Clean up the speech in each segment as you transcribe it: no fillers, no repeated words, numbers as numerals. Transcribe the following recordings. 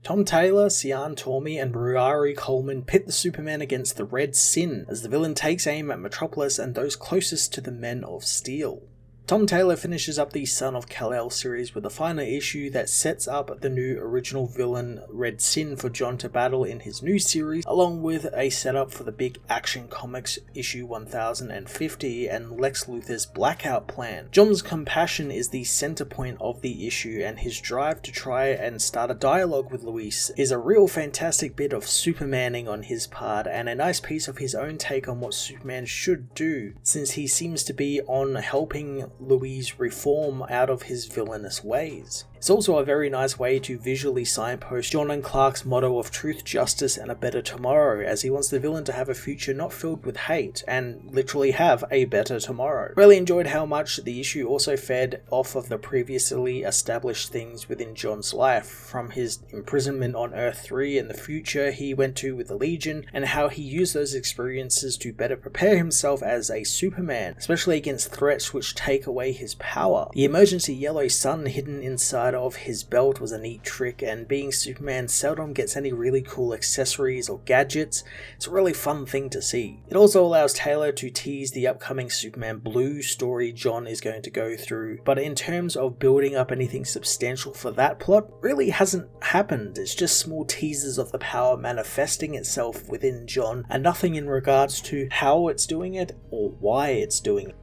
Tom Taylor, Sian Tormey, and Ruari Coleman pit the Supermen against the Red Sin as the villain takes aim at Metropolis and those closest to the Men of Steel. Tom Taylor finishes up the Son of KAL-EL series with a final issue that sets up the new original villain Red Sin for John to battle in his new series, along with a setup for the big Action Comics issue 1050 and Lex Luthor's Blackout plan. John's compassion is the center point of the issue, and his drive to try and start a dialogue with Luis is a real fantastic bit of Supermaning on his part, and a nice piece of his own take on what Superman should do, since he seems to be on helping Luis reform out of his villainous ways. It's also a very nice way to visually signpost John and Clark's motto of truth, justice, and a better tomorrow, as he wants the villain to have a future not filled with hate, and literally have a better tomorrow. Really enjoyed how much the issue also fed off of the previously established things within John's life, from his imprisonment on Earth 3 and the future he went to with the Legion, and how he used those experiences to better prepare himself as a Superman, especially against threats which take away his power. The emergency yellow sun hidden inside of his belt was a neat trick, and being Superman seldom gets any really cool accessories or gadgets. It's a really fun thing to see. It also allows Taylor to tease the upcoming Superman Blue story John is going to go through, but in terms of building up anything substantial for that plot, really hasn't happened. It's just small teasers of the power manifesting itself within John, and nothing in regards to how it's doing it or why it's doing it.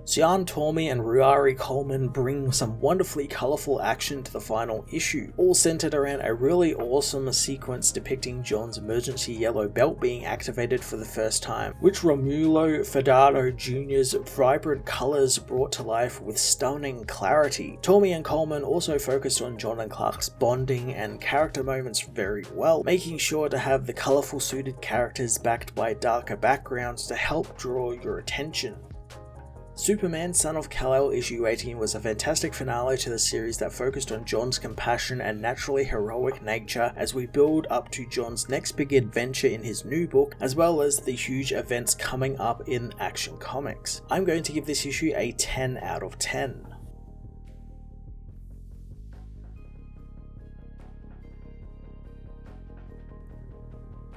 Sian Tormey and Ruari Coleman bring some wonderfully colourful action to the final issue, all centred around a really awesome sequence depicting John's emergency yellow belt being activated for the first time, which Romulo Fedaro Jr.'s vibrant colours brought to life with stunning clarity. Tormey and Coleman also focused on John and Clark's bonding and character moments very well, making sure to have the colourful suited characters backed by darker backgrounds to help draw your attention. Superman Son of KAL-EL issue 18 was a fantastic finale to the series that focused on John's compassion and naturally heroic nature as we build up to John's next big adventure in his new book, as well as the huge events coming up in Action Comics. I'm going to give this issue a 10 out of 10.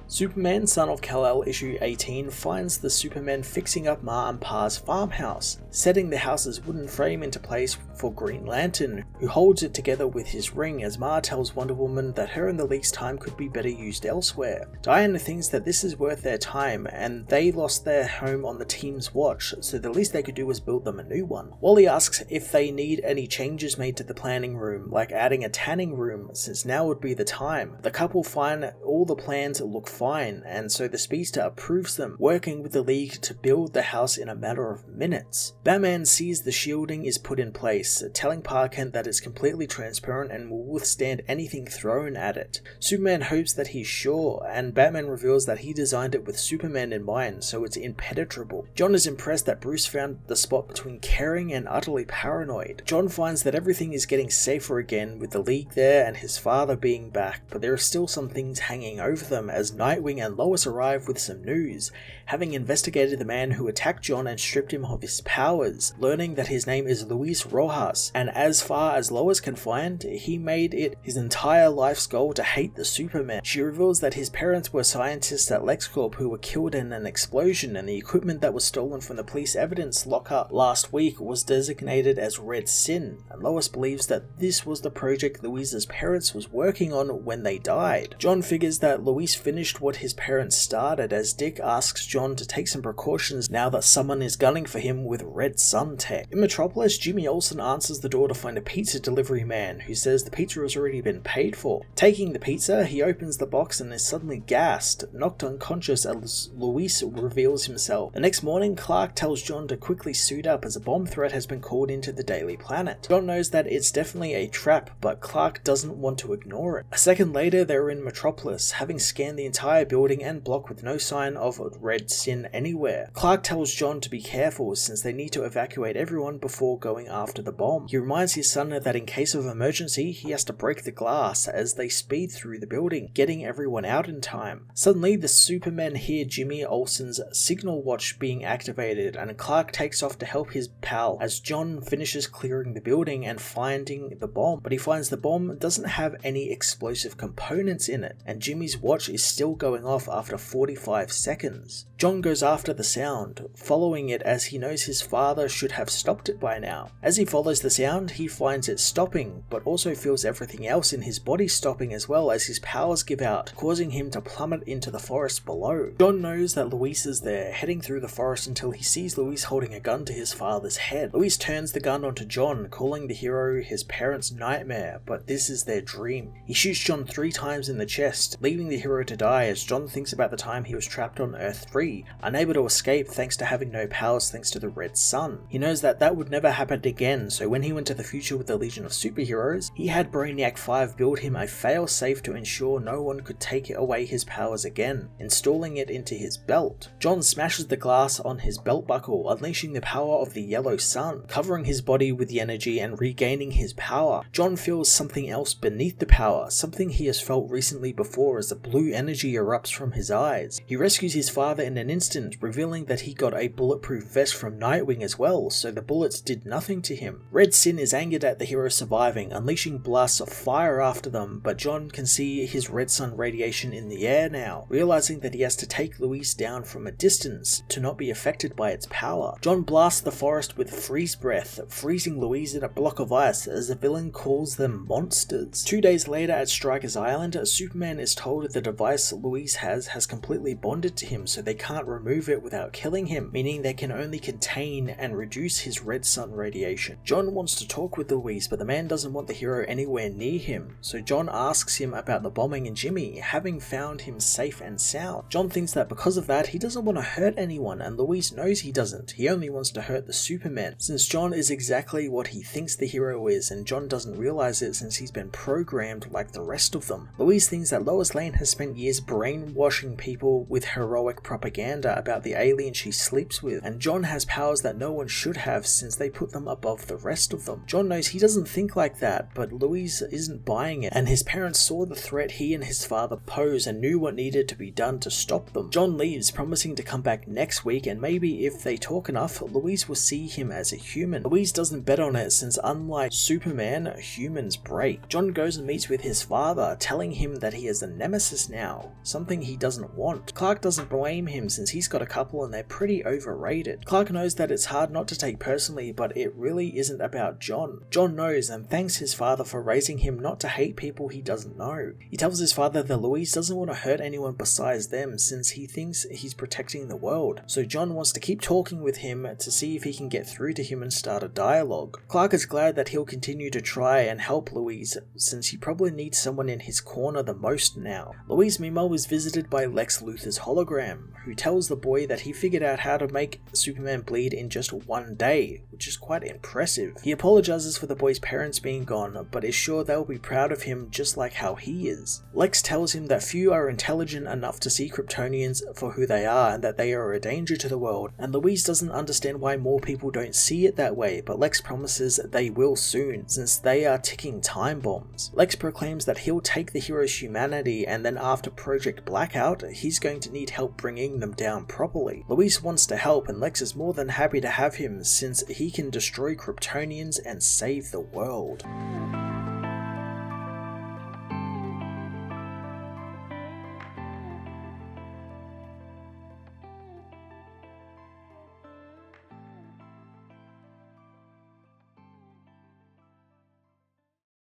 Superman Son of KAL-EL issue 18 finds the Supermen fixing up Ma and Pa's farmhouse, setting the house's wooden frame into place for Green Lantern, who holds it together with his ring as Ma tells Wonder Woman that her and the League's time could be better used elsewhere. Diana thinks that this is worth their time, and they lost their home on the team's watch, so the least they could do was build them a new one. Wally asks if they need any changes made to the planning room, like adding a tanning room, since now would be the time. The couple find all the plans look fine, and so the speedster approves them, working with the League to build the house in a matter of minutes. Batman sees the shielding is put in place, telling Pa Kent that it's completely transparent and will withstand anything thrown at it. Superman hopes that he's sure, and Batman reveals that he designed it with Superman in mind, so it's impenetrable. John is impressed that Bruce found the spot between caring and utterly paranoid. John finds that everything is getting safer again, with the League there and his father being back, but there are still some things hanging over them as Nightwing and Lois arrive with some news, having investigated the man who attacked John and stripped him of his powers, learning that his name is Luis Rojas, and as far as Lois can find, he made it his entire life's goal to hate the Superman. She reveals that his parents were scientists at LexCorp who were killed in an explosion, and the equipment that was stolen from the police evidence lockup last week was designated as Red Sin, and Lois believes that this was the project Luis's parents was working on when they died. John figures that Luis finished what his parents started, as Dick asks John to take some precautions now that someone is gunning for him with Red Sun tech. In Metropolis, Jimmy Olsen answers the door to find a pizza delivery man who says the pizza has already been paid for. Taking the pizza, he opens the box and is suddenly gassed, knocked unconscious as Luis reveals himself. The next morning, Clark tells John to quickly suit up as a bomb threat has been called into the Daily Planet. John knows that it's definitely a trap, but Clark doesn't want to ignore it. A second later, they're in Metropolis, having scanned the entire entire building and block with no sign of Red Sin anywhere. Clark tells John to be careful since they need to evacuate everyone before going after the bomb. He reminds his son that in case of emergency, he has to break the glass as they speed through the building, getting everyone out in time. Suddenly, the Supermen hear Jimmy Olsen's signal watch being activated, and Clark takes off to help his pal as John finishes clearing the building and finding the bomb, but he finds the bomb doesn't have any explosive components in it, and Jimmy's watch is still going off after 45 seconds. John goes after the sound, following it as he knows his father should have stopped it by now. As he follows the sound, he finds it stopping, but also feels everything else in his body stopping as well as his powers give out, causing him to plummet into the forest below. John knows that Luis is there, heading through the forest until he sees Luis holding a gun to his father's head. Luis turns the gun onto John, calling the hero his parents' nightmare, but this is their dream. He shoots John 3 times in the chest, leaving the hero to die as John thinks about the time he was trapped on Earth 3, unable to escape thanks to having no powers thanks to the Red Sun. He knows that that would never happen again, so when he went to the future with the Legion of Superheroes, he had Brainiac 5 build him a fail-safe to ensure no one could take away his powers again, installing it into his belt. John smashes the glass on his belt buckle, unleashing the power of the Yellow Sun, covering his body with the energy and regaining his power. John feels something else beneath the power, something he has felt recently before as the blue energy erupts from his eyes. He rescues his father in an instant, revealing that he got a bulletproof vest from Nightwing as well, so the bullets did nothing to him. Red Sin is angered at the hero surviving, unleashing blasts of fire after them, but John can see his Red Sun radiation in the air now, realizing that he has to take Luis down from a distance to not be affected by its power. John blasts the forest with freeze breath, freezing Luis in a block of ice as the villain calls them monsters. 2 days later at Stryker's Island, Superman is told the device Luis has completely bonded to him, so they can't remove it without killing him, meaning they can only contain and reduce his Red Sun radiation. John wants to talk with Luis, but the man doesn't want the hero anywhere near him, so John asks him about the bombing and Jimmy, having found him safe and sound. John thinks that because of that, he doesn't want to hurt anyone, and Luis knows he doesn't. He only wants to hurt the Supermen, since John is exactly what he thinks the hero is, and John doesn't realize it since he's been programmed like the rest of them. Luis thinks that Lois Lane has spent years brainwashing people with heroic propaganda about the alien she sleeps with, and John has powers that no one should have since they put them above the rest of them. John knows he doesn't think like that, but Luis isn't buying it, and his parents saw the threat he and his father pose and knew what needed to be done to stop them. John leaves, promising to come back next week, and maybe if they talk enough, Luis will see him as a human. Luis doesn't bet on it since unlike Superman, humans break. John goes and meets with his father, telling him that he is a nemesis now, something he doesn't want. Clark doesn't blame him since he's got a couple and they're pretty overrated. Clark knows that it's hard not to take personally, but it really isn't about John. John knows and thanks his father for raising him not to hate people he doesn't know. He tells his father that Luis doesn't want to hurt anyone besides them since he thinks he's protecting the world, so John wants to keep talking with him to see if he can get through to him and start a dialogue. Clark is glad that he'll continue to try and help Luis since he probably needs someone in his corner the most now. Luis meanwhile is visited by Lex Luthor's hologram, who tells the boy that he figured out how to make Superman bleed in just 1 day, which is quite impressive. He apologizes for the boy's parents being gone, but is sure they'll be proud of him just like how he is. Lex tells him that few are intelligent enough to see Kryptonians for who they are and that they are a danger to the world, and Luis doesn't understand why more people don't see it that way, but Lex promises they will soon, since they are ticking time bombs. Lex proclaims that he'll take the hero's humanity, and then after Project Blackout, he's going to need help bringing them down properly. Luis wants to help, and Lex is more than happy to have him since he can destroy Kryptonians and save the world.